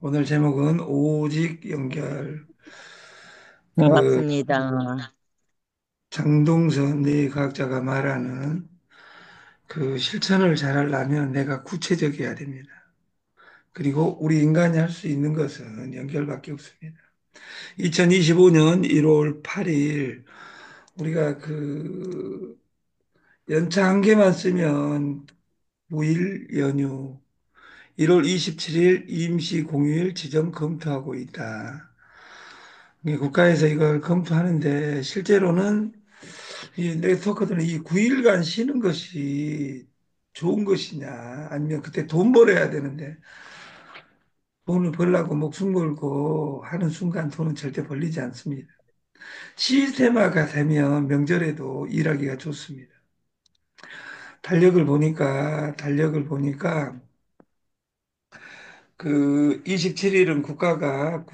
오늘 제목은 오직 연결. 네, 그 맞습니다. 장동선 뇌과학자가 말하는 그 실천을 잘하려면 내가 구체적이어야 됩니다. 그리고 우리 인간이 할 수 있는 것은 연결밖에 없습니다. 2025년 1월 8일 우리가 연차 한 개만 쓰면 9일 연휴, 1월 27일 임시 공휴일 지정 검토하고 있다. 국가에서 이걸 검토하는데 실제로는 이 네트워크들은 이 9일간 쉬는 것이 좋은 것이냐, 아니면 그때 돈 벌어야 되는데 돈을 벌려고 목숨 걸고 하는 순간 돈은 절대 벌리지 않습니다. 시스템화가 되면 명절에도 일하기가 좋습니다. 달력을 보니까 그 27일은 국가가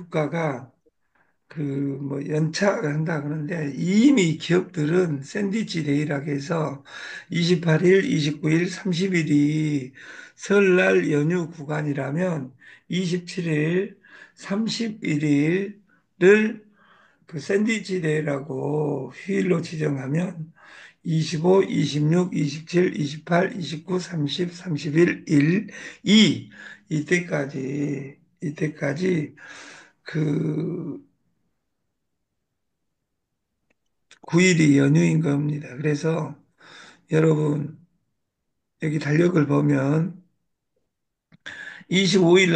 뭐 연차를 한다 그러는데 이미 기업들은 샌드위치 데이라고 해서 28일, 29일, 30일이 설날 연휴 구간이라면 27일, 31일을 그 샌드위치 데이라고 휴일로 지정하면 25, 26, 27, 28, 29, 30, 31, 1, 2 이때까지 그 9일이 연휴인 겁니다. 그래서 여러분 여기 달력을 보면 25일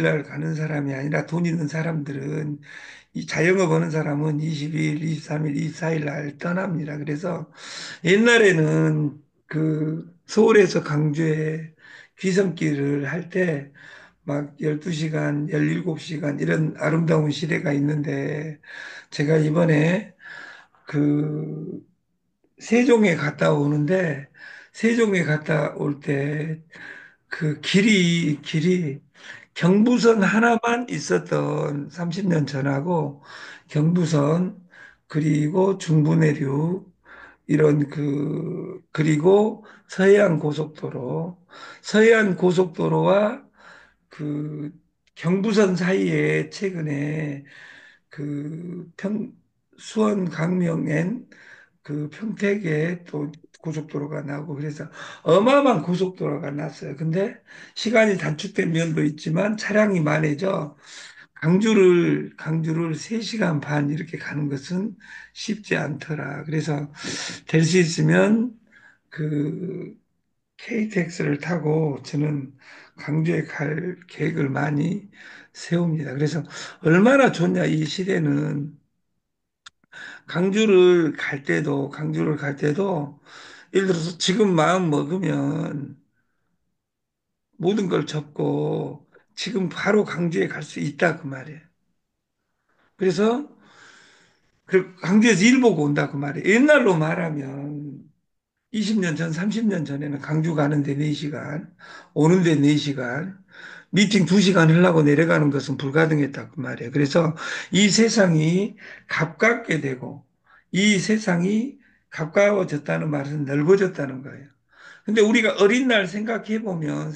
날 가는 사람이 아니라 돈 있는 사람들은 이 자영업 하는 사람은 20일, 23일, 24일 날 떠납니다. 그래서 옛날에는 그 서울에서 강주에 귀성길을 할 때 막 12시간, 17시간 이런 아름다운 시대가 있는데 제가 이번에 그 세종에 갔다 오는데 세종에 갔다 올 때 그 길이 경부선 하나만 있었던 30년 전하고 경부선 그리고 중부내륙 이런 그리고 서해안 고속도로와 그 경부선 사이에 최근에 수원 강명엔 그 평택에 또 고속도로가 나고 그래서 어마어마한 고속도로가 났어요. 근데 시간이 단축된 면도 있지만 차량이 많아져 강주를 3시간 반 이렇게 가는 것은 쉽지 않더라. 그래서 될 수 있으면 그 KTX를 타고 저는 강주에 갈 계획을 많이 세웁니다. 그래서 얼마나 좋냐, 이 시대는 강주를 갈 때도 예를 들어서 지금 마음 먹으면 모든 걸 접고 지금 바로 강주에 갈 수 있다 그 말이에요. 그래서 그 강주에서 일 보고 온다 그 말이에요. 옛날로 말하면 20년 전, 30년 전에는 강주 가는데 4시간, 오는데 4시간, 미팅 2시간 하려고 내려가는 것은 불가능했다 그 말이에요. 그래서 이 세상이 가깝게 되고 이 세상이 가까워졌다는 말은 넓어졌다는 거예요. 근데 우리가 어린 날 생각해 보면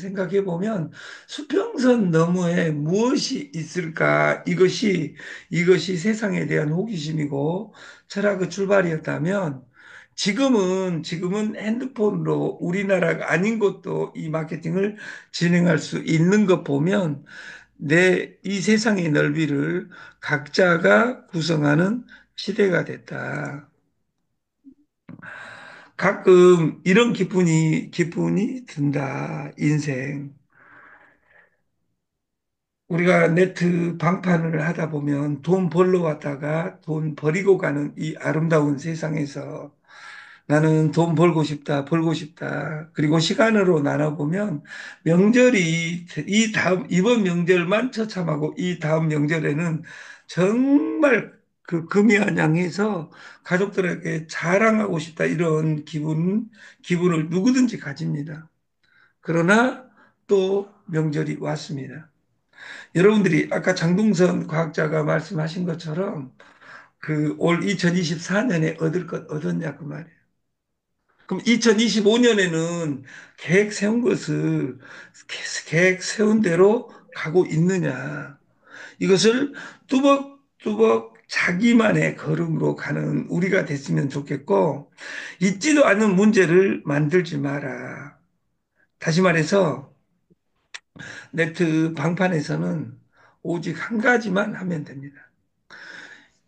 수평선 너머에 무엇이 있을까? 이것이 세상에 대한 호기심이고 철학의 출발이었다면 지금은 핸드폰으로 우리나라가 아닌 곳도 이 마케팅을 진행할 수 있는 것 보면 이 세상의 넓이를 각자가 구성하는 시대가 됐다. 가끔 이런 기분이 든다, 인생. 우리가 네트 방판을 하다 보면 돈 벌러 왔다가 돈 버리고 가는 이 아름다운 세상에서 나는 돈 벌고 싶다. 그리고 시간으로 나눠보면 이번 명절만 처참하고 이 다음 명절에는 정말 그 금이환영해서 가족들에게 자랑하고 싶다. 이런 기분을 누구든지 가집니다. 그러나 또 명절이 왔습니다. 여러분들이 아까 장동선 과학자가 말씀하신 것처럼 그 올 2024년에 얻을 것 얻었냐 그 말이에요. 그럼 2025년에는 계획 세운 것을 계획 세운 대로 가고 있느냐. 이것을 뚜벅뚜벅 자기만의 걸음으로 가는 우리가 됐으면 좋겠고, 있지도 않은 문제를 만들지 마라. 다시 말해서, 네트 방판에서는 오직 한 가지만 하면 됩니다.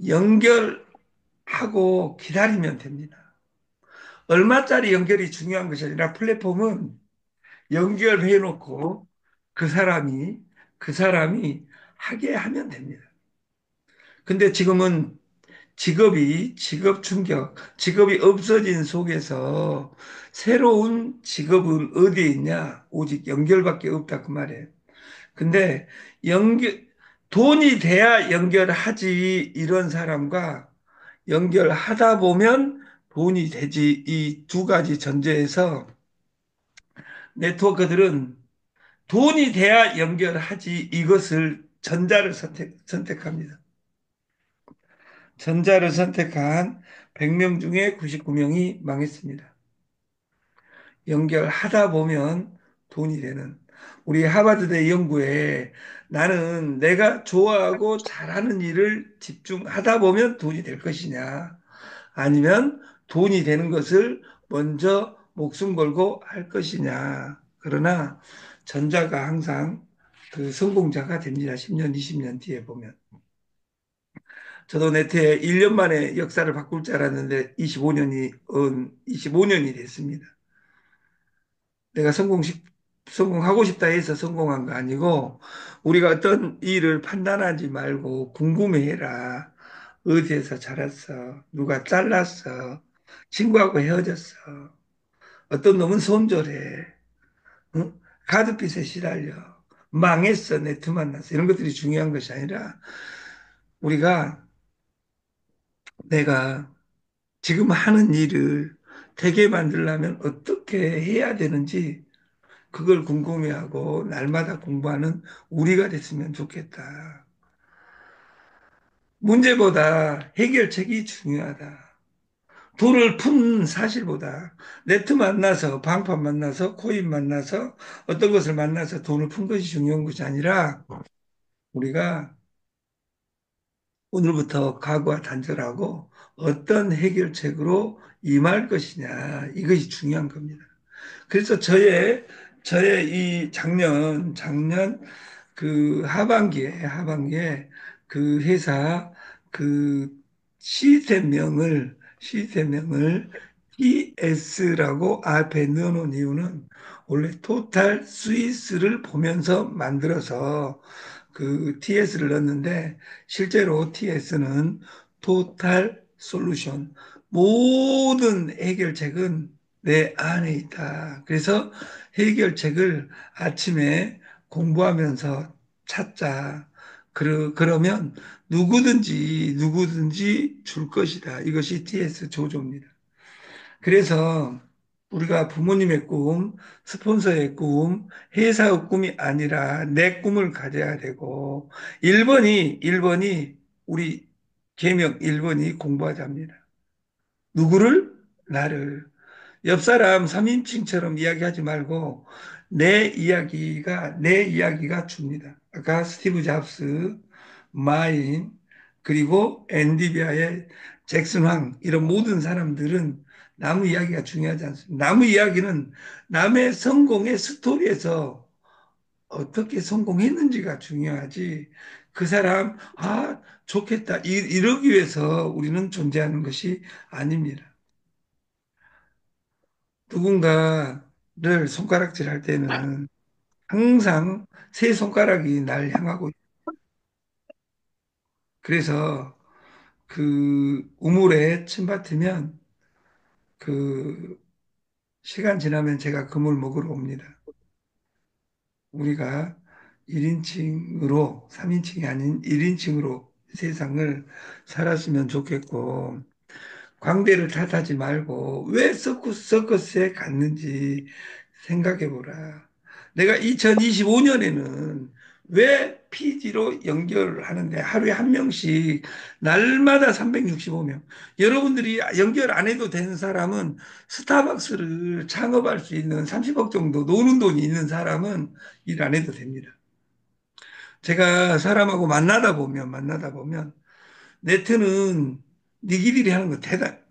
연결하고 기다리면 됩니다. 얼마짜리 연결이 중요한 것이 아니라 플랫폼은 연결해 놓고 그 사람이, 그 사람이 하게 하면 됩니다. 근데 지금은 직업 충격, 직업이 없어진 속에서 새로운 직업은 어디에 있냐? 오직 연결밖에 없다 그 말이에요. 근데 연결, 돈이 돼야 연결하지 이런 사람과 연결하다 보면 돈이 되지 이 두 가지 전제에서 네트워크들은 돈이 돼야 연결하지 이것을 전자를 선택합니다. 전자를 선택한 100명 중에 99명이 망했습니다. 연결하다 보면 돈이 되는. 우리 하버드대 연구에 나는 내가 좋아하고 잘하는 일을 집중하다 보면 돈이 될 것이냐, 아니면 돈이 되는 것을 먼저 목숨 걸고 할 것이냐. 그러나 전자가 항상 그 성공자가 됩니다. 10년, 20년 뒤에 보면. 저도 네트에 1년 만에 역사를 바꿀 줄 알았는데 25년이 됐습니다. 내가 성공하고 싶다 해서 성공한 거 아니고 우리가 어떤 일을 판단하지 말고 궁금해해라. 어디에서 자랐어? 누가 잘랐어? 친구하고 헤어졌어? 어떤 놈은 손절해. 응? 카드빚에 시달려. 망했어. 네트 만났어. 이런 것들이 중요한 것이 아니라 우리가 내가 지금 하는 일을 되게 만들려면 어떻게 해야 되는지 그걸 궁금해하고 날마다 공부하는 우리가 됐으면 좋겠다. 문제보다 해결책이 중요하다. 돈을 푼 사실보다 네트 만나서 방판 만나서 코인 만나서 어떤 것을 만나서 돈을 푼 것이 중요한 것이 아니라 우리가 오늘부터 각오와 단절하고 어떤 해결책으로 임할 것이냐 이것이 중요한 겁니다. 그래서 저의 이 작년 그 하반기에 그 회사 그 시스템명을 TS라고 앞에 넣어놓은 이유는 원래 토탈 스위스를 보면서 만들어서 그 TS를 넣었는데 실제로 TS는 토탈 솔루션 모든 해결책은 내 안에 있다. 그래서 해결책을 아침에 공부하면서 찾자. 그러면 누구든지 줄 것이다. 이것이 TS 조조입니다. 그래서 우리가 부모님의 꿈, 스폰서의 꿈, 회사의 꿈이 아니라 내 꿈을 가져야 되고 1번이 우리 계명 1번이 공부하자입니다. 누구를? 나를. 옆 사람 3인칭처럼 이야기하지 말고 내 이야기가 줍니다. 아까 스티브 잡스, 마인, 그리고 엔디비아의 잭슨 황 이런 모든 사람들은 나무 이야기가 중요하지 않습니다. 나무 이야기는 남의 성공의 스토리에서 어떻게 성공했는지가 중요하지. 그 사람 좋겠다 이러기 위해서 우리는 존재하는 것이 아닙니다. 누군가를 손가락질 할 때는 항상 세 손가락이 날 향하고 그래서 그 우물에 침 뱉으면 그 시간 지나면 제가 그물 먹으러 옵니다. 우리가 1인칭으로 3인칭이 아닌 1인칭으로 세상을 살았으면 좋겠고 광대를 탓하지 말고 왜 서커스에 갔는지 생각해 보라. 내가 2025년에는 왜 PG로 연결하는데 하루에 한 명씩 날마다 365명. 여러분들이 연결 안 해도 되는 사람은 스타벅스를 창업할 수 있는 30억 정도 노는 돈이 있는 사람은 일 안 해도 됩니다. 제가 사람하고 만나다 보면 네트는 니기들이 하는 거 그러니까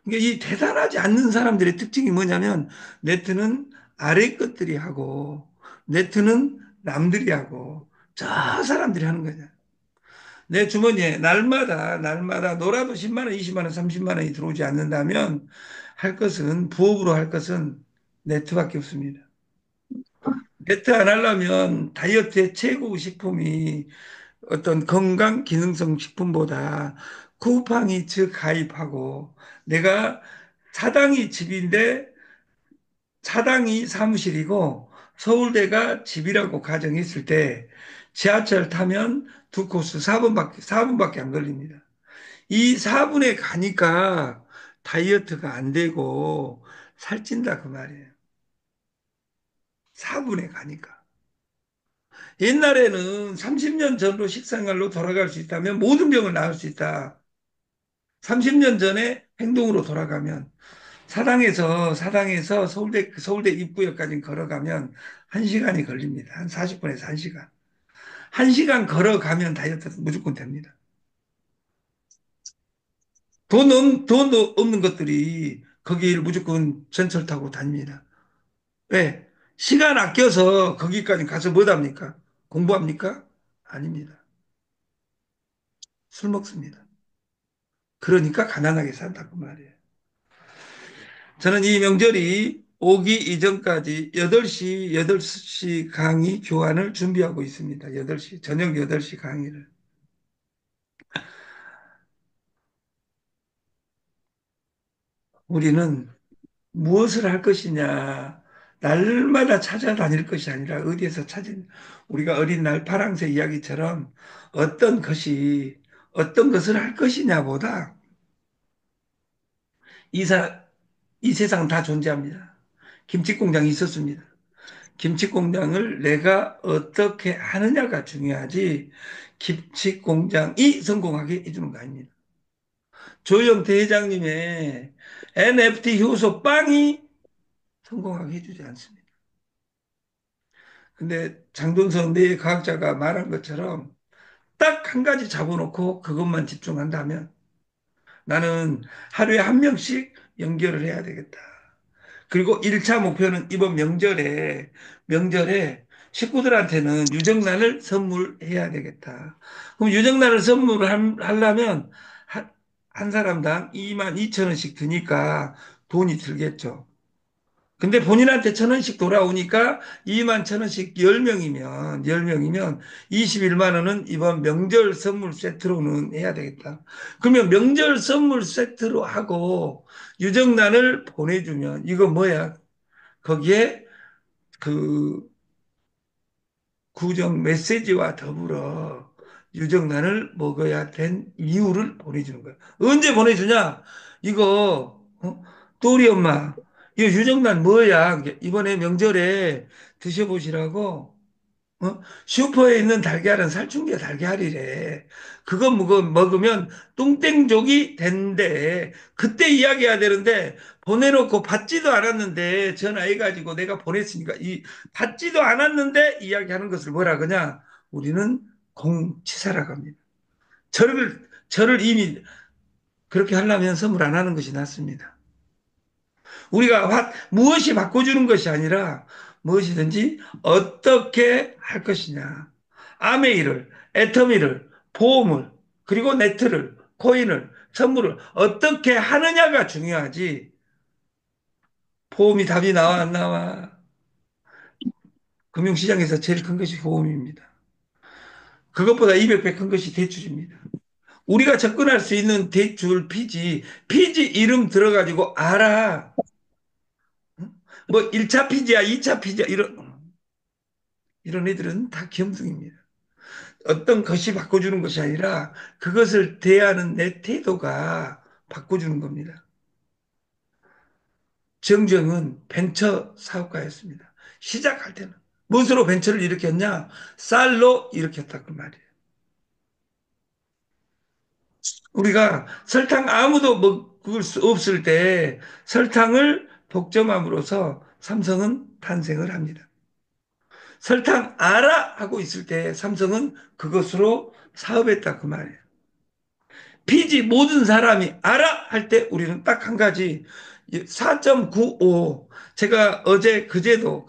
이 대단하지 않는 사람들의 특징이 뭐냐면 네트는 아래 것들이 하고 네트는 남들이 하고 저 사람들이 하는 거냐. 내 주머니에 날마다 놀아도 10만 원, 20만 원, 30만 원이 들어오지 않는다면 부업으로 할 것은 네트밖에 없습니다. 네트 안 하려면 다이어트의 최고 식품이 어떤 건강 기능성 식품보다 쿠팡이 즉 가입하고 내가 사당이 집인데 사당이 사무실이고 서울대가 집이라고 가정했을 때 지하철 타면 두 코스 4분밖에 안 걸립니다. 이 4분에 가니까 다이어트가 안 되고 살찐다 그 말이에요. 4분에 가니까. 옛날에는 30년 전으로 식생활로 돌아갈 수 있다면 모든 병을 나을 수 있다. 30년 전에 행동으로 돌아가면 사당에서 서울대 입구역까지 걸어가면 1시간이 걸립니다. 한 40분에서 1시간. 1시간 걸어가면 다이어트는 무조건 됩니다. 돈 없는 것들이 거기를 무조건 전철 타고 다닙니다. 왜? 시간 아껴서 거기까지 가서 뭐 합니까? 공부합니까? 아닙니다. 술 먹습니다. 그러니까 가난하게 산다고 말이에요. 저는 이 명절이 오기 이전까지 8시 강의 교환을 준비하고 있습니다. 8시, 저녁 8시 강의를. 우리는 무엇을 할 것이냐, 날마다 찾아다닐 것이 아니라 어디에서 찾은, 우리가 어린 날 파랑새 이야기처럼 어떤 것이, 어떤 것을 할 것이냐보다 이 이 세상 다 존재합니다. 김치 공장이 있었습니다. 김치 공장을 내가 어떻게 하느냐가 중요하지 김치 공장이 성공하게 해주는 거 아닙니다. 조영태 회장님의 NFT 효소 빵이 성공하게 해주지 않습니다. 근데 장돈석 내 과학자가 말한 것처럼 딱 한 가지 잡아놓고 그것만 집중한다면 나는 하루에 한 명씩 연결을 해야 되겠다. 그리고 1차 목표는 이번 명절에 식구들한테는 유정란을 선물해야 되겠다. 그럼 유정란을 하려면 한 사람당 2만 2천 원씩 드니까 돈이 들겠죠. 근데 본인한테 1,000원씩 돌아오니까 2만 1,000원씩 10명이면 21만 원은 이번 명절 선물 세트로는 해야 되겠다. 그러면 명절 선물 세트로 하고 유정란을 보내주면 이거 뭐야? 거기에 그 구정 메시지와 더불어 유정란을 먹어야 된 이유를 보내주는 거야. 언제 보내주냐? 이거 또리 엄마 이거 유정란 뭐야? 이번에 명절에 드셔보시라고 슈퍼에 있는 달걀은 살충제 달걀이래. 그거 먹으면 똥땡족이 된대. 그때 이야기해야 되는데 보내놓고 받지도 않았는데 전화해가지고 내가 보냈으니까 이 받지도 않았는데 이야기하는 것을 뭐라 그러냐? 우리는 공치사라고 합니다. 저를 이미 그렇게 하려면 선물 안 하는 것이 낫습니다. 우리가 무엇이 바꿔주는 것이 아니라 무엇이든지 어떻게 할 것이냐. 아메이를, 애터미를, 보험을, 그리고 네트를, 코인을, 선물을 어떻게 하느냐가 중요하지. 보험이 답이 나와, 안 나와. 금융시장에서 제일 큰 것이 보험입니다. 그것보다 200배 큰 것이 대출입니다. 우리가 접근할 수 있는 대출 피지 이름 들어가지고 알아. 뭐 1차 피지야, 2차 피지야, 이런 애들은 다 귀염둥입니다. 어떤 것이 바꿔주는 것이 아니라 그것을 대하는 내 태도가 바꿔주는 겁니다. 정정은 벤처 사업가였습니다. 시작할 때는. 무엇으로 벤처를 일으켰냐? 쌀로 일으켰다 그 말이에요. 우리가 설탕 아무도 먹을 수 없을 때 설탕을 독점함으로써 삼성은 탄생을 합니다. 설탕 알아 하고 있을 때 삼성은 그것으로 사업했다 그 말이에요. 피지 모든 사람이 알아 할 때 우리는 딱 한 가지 4.95 제가 어제 그제도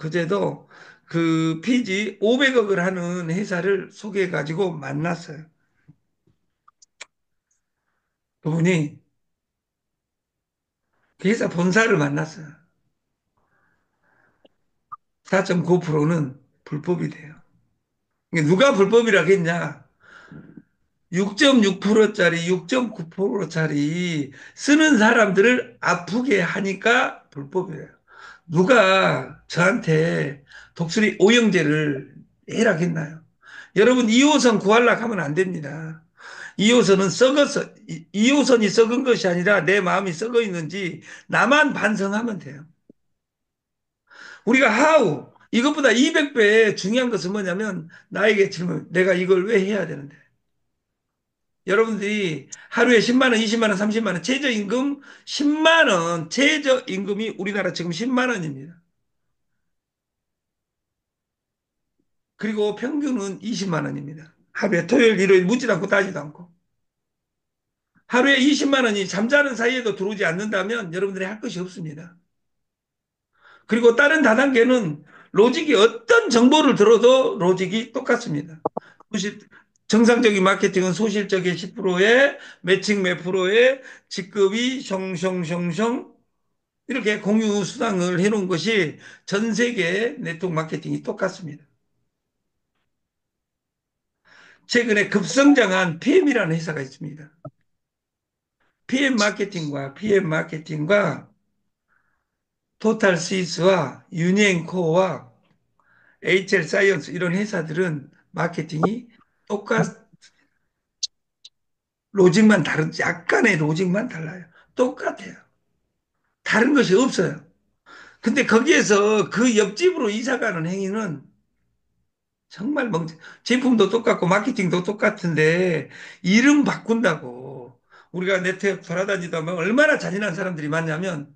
그 피지 500억을 하는 회사를 소개해 가지고 만났어요. 그분이 그 회사 본사를 만났어요. 4.9%는 불법이 돼요. 누가 불법이라고 했냐? 6.6%짜리, 6.9%짜리 쓰는 사람들을 아프게 하니까 불법이에요. 누가 저한테 독수리 오형제를 해락했나요? 여러분 2호선 구하려고 하면 안 됩니다. 2호선은 썩어서 2호선이 썩은 것이 아니라 내 마음이 썩어 있는지 나만 반성하면 돼요. 우리가 하우 이것보다 200배 중요한 것은 뭐냐면 나에게 질문 내가 이걸 왜 해야 되는데 여러분들이 하루에 10만 원, 20만 원, 30만 원, 최저임금 10만 원, 최저임금이 우리나라 지금 10만 원입니다. 그리고 평균은 20만 원입니다. 하루에 토요일, 일요일 묻지도 않고 따지도 않고. 하루에 20만 원이 잠자는 사이에도 들어오지 않는다면 여러분들이 할 것이 없습니다. 그리고 다른 다단계는 로직이 어떤 정보를 들어도 로직이 똑같습니다. 소실, 정상적인 마케팅은 소실적인 10%에 매칭 몇 프로에 직급이 숑숑숑숑 이렇게 공유 수당을 해놓은 것이 전 세계 네트워크 마케팅이 똑같습니다. 최근에 급성장한 PM이라는 회사가 있습니다. PM 마케팅과 토탈 스위스와 유니앤코어와 HL 사이언스 이런 회사들은 마케팅이 똑같 로직만 다른 약간의 로직만 달라요. 똑같아요. 다른 것이 없어요. 근데 거기에서 그 옆집으로 이사 가는 행위는 정말 제품도 똑같고 마케팅도 똑같은데 이름 바꾼다고 우리가 네트워크 돌아다니다 보면 얼마나 잔인한 사람들이 많냐면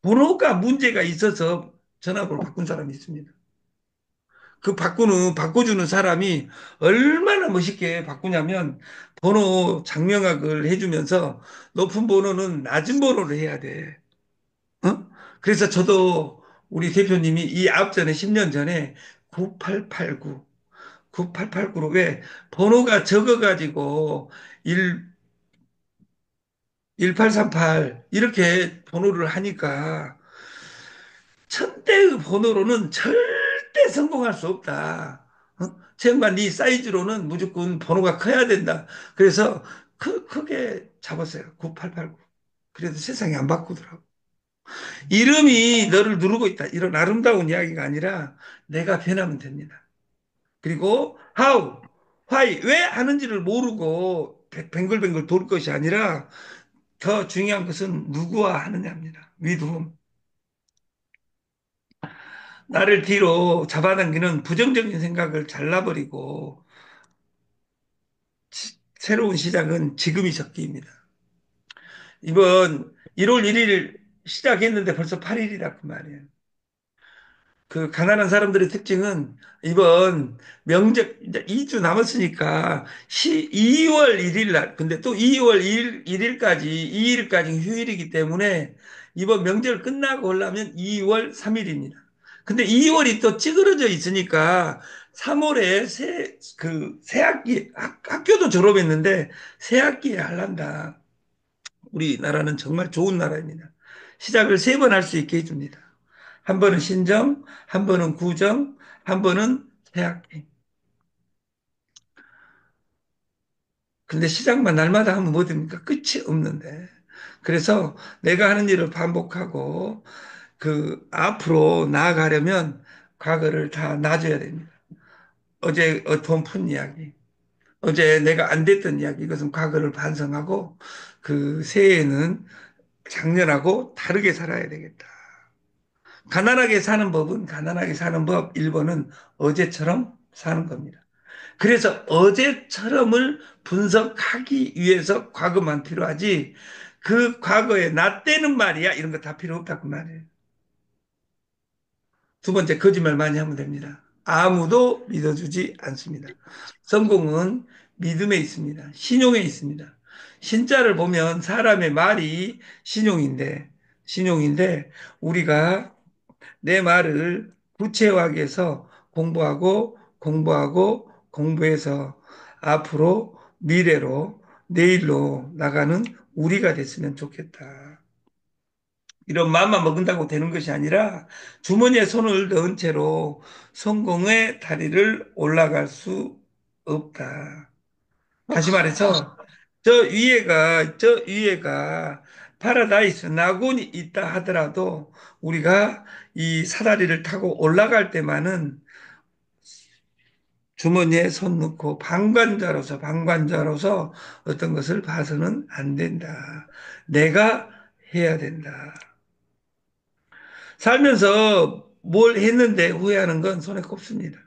번호가 문제가 있어서 전화번호 바꾼 사람이 있습니다. 그 바꿔주는 사람이 얼마나 멋있게 바꾸냐면 번호 장명학을 해주면서 높은 번호는 낮은 번호를 해야 돼. 어? 그래서 저도 우리 대표님이 이 앞전에 10년 전에 9889 9889로 왜 번호가 적어가지고 1, 1838 이렇게 번호를 하니까 천대의 번호로는 절대 성공할 수 없다. 정말 네 사이즈로는 무조건 번호가 커야 된다. 그래서 크게 잡았어요. 9889. 그래도 세상이 안 바꾸더라고. 이름이 너를 누르고 있다. 이런 아름다운 이야기가 아니라 내가 변하면 됩니다. 그리고 how, why, 왜 하는지를 모르고 뱅글뱅글 돌 것이 아니라 더 중요한 것은 누구와 하느냐입니다. with whom. 나를 뒤로 잡아당기는 부정적인 생각을 잘라버리고 새로운 시작은 지금이 적기입니다. 이번 1월 1일 시작했는데 벌써 8일이라 그 말이에요. 그 가난한 사람들의 특징은 이번 명절 이제 2주 남았으니까 2월 1일 날 근데 또 2월 2일까지 휴일이기 때문에 이번 명절 끝나고 오려면 2월 3일입니다. 근데 2월이 또 찌그러져 있으니까 3월에 새 학기 학교도 졸업했는데 새 학기에 할란다. 우리나라는 정말 좋은 나라입니다. 시작을 3번 할 수 있게 해줍니다. 한 번은 신정, 한 번은 구정, 한 번은 새학기. 근데 시작만 날마다 하면 뭐 됩니까? 끝이 없는데. 그래서 내가 하는 일을 반복하고 그 앞으로 나아가려면 과거를 다 놔줘야 됩니다. 어제 돈 푼 이야기, 어제 내가 안 됐던 이야기, 이것은 과거를 반성하고 그 새해에는 작년하고 다르게 살아야 되겠다. 가난하게 사는 법은 가난하게 사는 법 1번은 어제처럼 사는 겁니다. 그래서 어제처럼을 분석하기 위해서 과거만 필요하지 그 과거에 나 때는 말이야 이런 거 다 필요 없다고 말이에요. 두 번째, 거짓말 많이 하면 됩니다. 아무도 믿어주지 않습니다. 성공은 믿음에 있습니다. 신용에 있습니다. 신자를 보면 사람의 말이 신용인데, 우리가 내 말을 구체화하게 해서 공부해서 앞으로 미래로 내일로 나가는 우리가 됐으면 좋겠다. 이런 마음만 먹는다고 되는 것이 아니라 주머니에 손을 넣은 채로 성공의 다리를 올라갈 수 없다. 다시 말해서 저 위에가 파라다이스 낙원이 있다 하더라도 우리가 이 사다리를 타고 올라갈 때만은 주머니에 손 넣고 방관자로서 어떤 것을 봐서는 안 된다. 내가 해야 된다. 살면서 뭘 했는데 후회하는 건 손에 꼽습니다.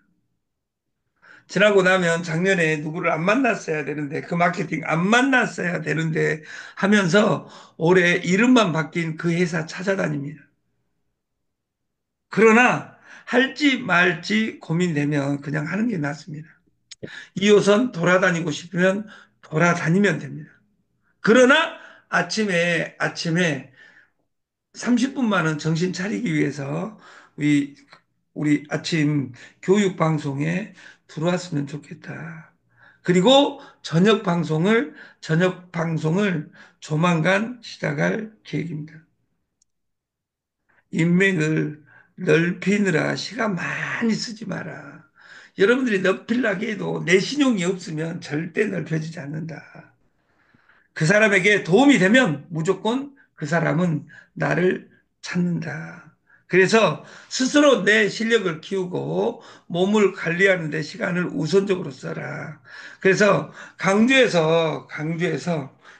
지나고 나면 작년에 누구를 안 만났어야 되는데 그 마케팅 안 만났어야 되는데 하면서 올해 이름만 바뀐 그 회사 찾아다닙니다. 그러나 할지 말지 고민되면 그냥 하는 게 낫습니다. 2호선 돌아다니고 싶으면 돌아다니면 됩니다. 그러나 아침에 30분만은 정신 차리기 위해서 우리, 우리 아침 교육 방송에 들어왔으면 좋겠다. 그리고 저녁 방송을 조만간 시작할 계획입니다. 인맥을 넓히느라 시간 많이 쓰지 마라. 여러분들이 넓히려고 해도 내 신용이 없으면 절대 넓혀지지 않는다. 그 사람에게 도움이 되면 무조건 그 사람은 나를 찾는다. 그래서 스스로 내 실력을 키우고 몸을 관리하는 데 시간을 우선적으로 써라. 그래서 강주에서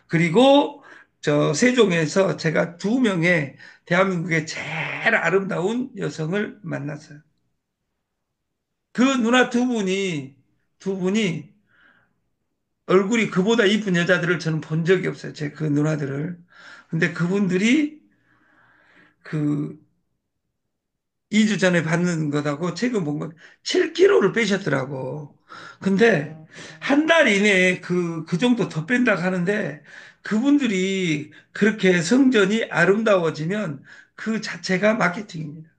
그리고 저 세종에서 제가 두 명의 대한민국의 제일 아름다운 여성을 만났어요. 그 누나 두 분이 얼굴이 그보다 이쁜 여자들을 저는 본 적이 없어요. 제 그 누나들을. 근데 그분들이 그 2주 전에 받는 것하고 최근 본 거 7kg를 빼셨더라고. 근데 한 달 이내에 그 정도 더 뺀다고 하는데 그분들이 그렇게 성전이 아름다워지면 그 자체가 마케팅입니다.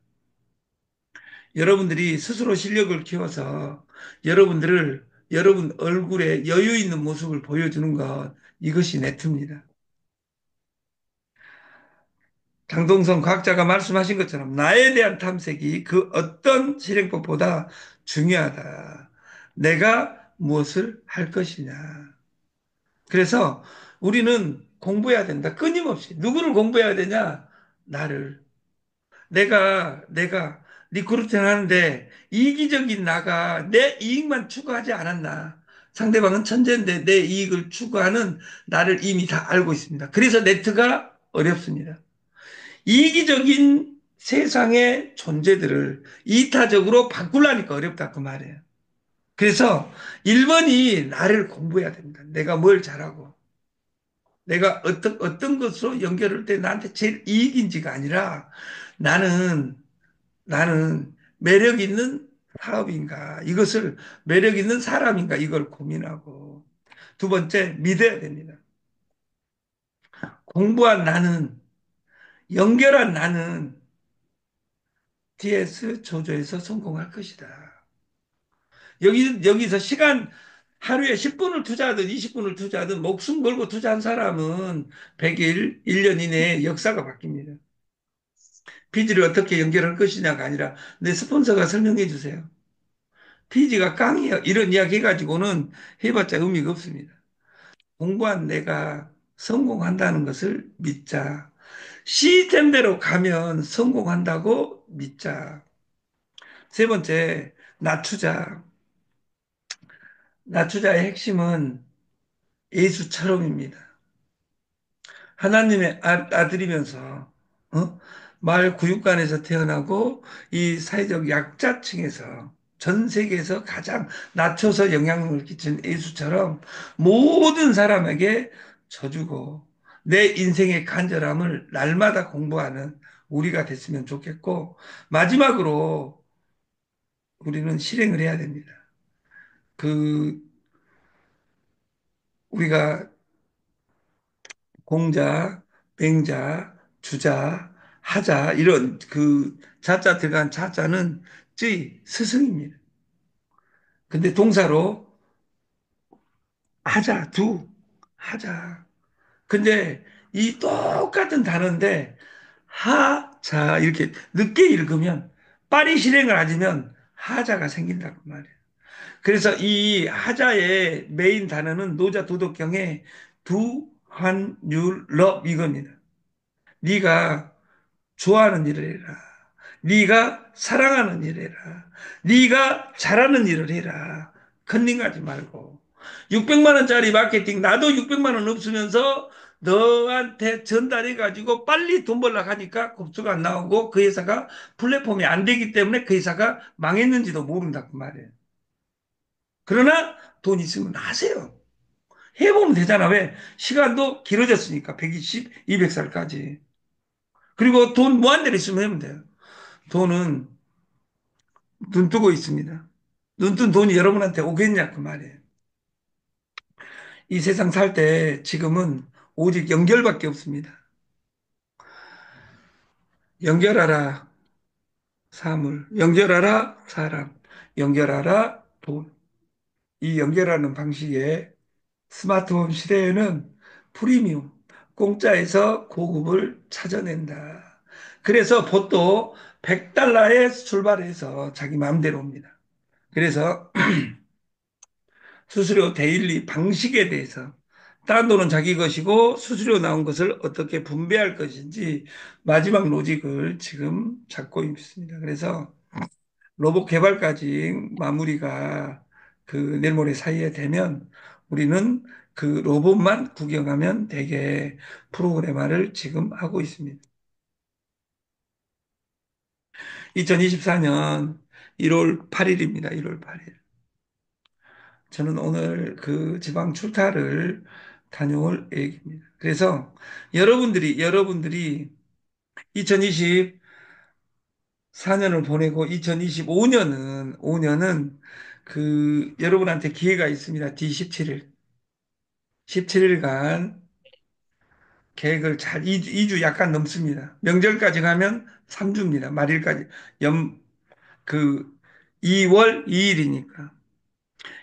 여러분들이 스스로 실력을 키워서 여러분 얼굴에 여유 있는 모습을 보여주는 것, 이것이 네트입니다. 장동성 과학자가 말씀하신 것처럼 나에 대한 탐색이 그 어떤 실행법보다 중요하다. 내가 무엇을 할 것이냐. 그래서 우리는 공부해야 된다. 끊임없이. 누구를 공부해야 되냐? 나를. 내가 리크루팅 하는데 이기적인 나가 내 이익만 추구하지 않았나. 상대방은 천재인데 내 이익을 추구하는 나를 이미 다 알고 있습니다. 그래서 네트가 어렵습니다. 이기적인 세상의 존재들을 이타적으로 바꾸려니까 어렵다 그 말이에요. 그래서 1번이 나를 공부해야 됩니다. 내가 뭘 잘하고 내가 어떤 것으로 연결할 때 나한테 제일 이익인지가 아니라 나는 나는 매력 있는 사업인가 이것을 매력 있는 사람인가 이걸 고민하고 두 번째 믿어야 됩니다. 공부한 나는 연결한 나는 TS 조조에서 성공할 것이다. 여기서 시간 하루에 10분을 투자하든 20분을 투자하든 목숨 걸고 투자한 사람은 100일, 1년 이내에 역사가 바뀝니다. 피지를 어떻게 연결할 것이냐가 아니라 내 스폰서가 설명해 주세요. 피지가 깡이에요. 이런 이야기 해가지고는 해봤자 의미가 없습니다. 공부한 내가 성공한다는 것을 믿자. 시스템대로 가면 성공한다고 믿자. 세 번째, 낮추자. 낮추자의 핵심은 예수처럼입니다. 하나님의 아들이면서 어? 말 구육간에서 태어나고 이 사회적 약자층에서 전 세계에서 가장 낮춰서 영향력을 끼친 예수처럼 모든 사람에게 져주고 내 인생의 간절함을 날마다 공부하는 우리가 됐으면 좋겠고, 마지막으로 우리는 실행을 해야 됩니다. 그, 우리가 공자, 맹자, 주자, 하자, 이런 그 자자 들어간 자자는 쯔이, 스승입니다. 근데 동사로 하자, 두, 하자. 근데 이 똑같은 단어인데 하자 이렇게 늦게 읽으면 빨리 실행을 하지면 하자가 생긴다고 말이에요. 그래서 이 하자의 메인 단어는 노자 도덕경의 두, 한, 율, 럽 이겁니다. 네가 좋아하는 일을 해라. 네가 사랑하는 일을 해라. 네가 잘하는 일을 해라. 컨닝하지 말고. 600만 원짜리 마케팅 나도 600만 원 없으면서 너한테 전달해 가지고 빨리 돈 벌려고 하니까 kop수가 안 나오고 그 회사가 플랫폼이 안 되기 때문에 그 회사가 망했는지도 모른다고 말이에요. 그러나 돈 있으면 하세요. 해보면 되잖아. 왜? 시간도 길어졌으니까 120, 200살까지. 그리고 돈 무한대로 있으면 하면 돼요. 돈은 눈 뜨고 있습니다. 눈 뜬 돈이 여러분한테 오겠냐 그 말이에요. 이 세상 살 때 지금은 오직 연결밖에 없습니다. 연결하라 사물, 연결하라 사람, 연결하라 돈. 이 연결하는 방식의 스마트폰 시대에는 프리미엄, 공짜에서 고급을 찾아낸다. 그래서 보통 100달러에 출발해서 자기 마음대로 옵니다. 그래서 수수료 데일리 방식에 대해서 딴 돈은 자기 것이고 수수료 나온 것을 어떻게 분배할 것인지 마지막 로직을 지금 잡고 있습니다. 그래서 로봇 개발까지 마무리가 그 내일 모레 사이에 되면 우리는 그 로봇만 구경하면 되게 프로그래머를 지금 하고 있습니다. 2024년 1월 8일입니다. 1월 8일. 저는 오늘 그 지방 출타를 다녀올 얘기입니다. 그래서 여러분들이 2024년을 보내고 2025년은 그 여러분한테 기회가 있습니다. D17일. 17일간 계획을 잘 2주 약간 넘습니다. 명절까지 가면 3주입니다. 말일까지 그 2월 2일이니까.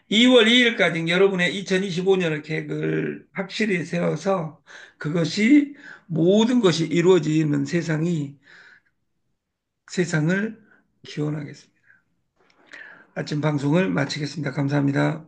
2월 2일까지 여러분의 2025년을 계획을 확실히 세워서 그것이 모든 것이 이루어지는 세상을 기원하겠습니다. 아침 방송을 마치겠습니다. 감사합니다.